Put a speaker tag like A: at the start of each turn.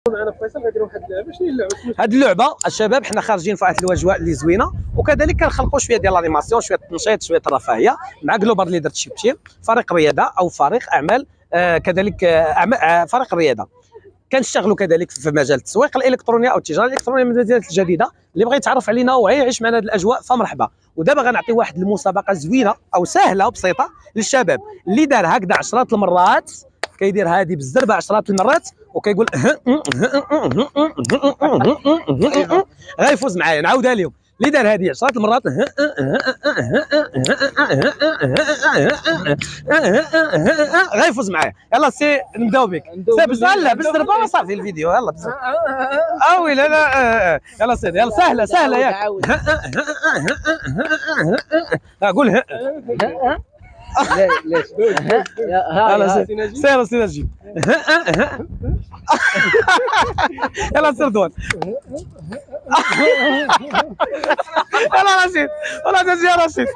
A: دابا معنا فيصل غاديروا واحد اللعبه. شنو هي اللعبه؟
B: هذه اللعبه الشباب حنا خارجين في واحد الاجواء اللي زوينه، وكذلك كنخلقوا شويه ديال الانيماسيون، شويه التنشيط، شويه الرفاهيه مع جلوبال ليدر شيب تيم، فريق رياضه او فريق اعمال، كذلك فريق الرياضه. كنشتغلوا كذلك في مجال التسويق الالكتروني او التجاره الالكترونيه من المدينه الجديده. اللي بغى يتعرف علينا ويعيش معنا هذه الاجواء فمرحبا. ودابا غنعطي واحد المسابقه زوينه او سهله وبسيطه للشباب اللي دار هكذا عشرات المرات، كيدير هذه بالزربه عشرات المرات وكيقول غيفوز معايا. نعاودها لهم، اللي دار هذه عشرات المرات غيفوز معايا. يلا سي نبداو بك. سي بزاف بالزربه صافي الفيديو. يلا بزاف اوي لا لا. يلا سيدي يلا سهله سهله ياك. قول
C: ليش
B: يلا سير سير نجيب. يلا سير دوان. يلا رشيد والله تجي يا رشيد.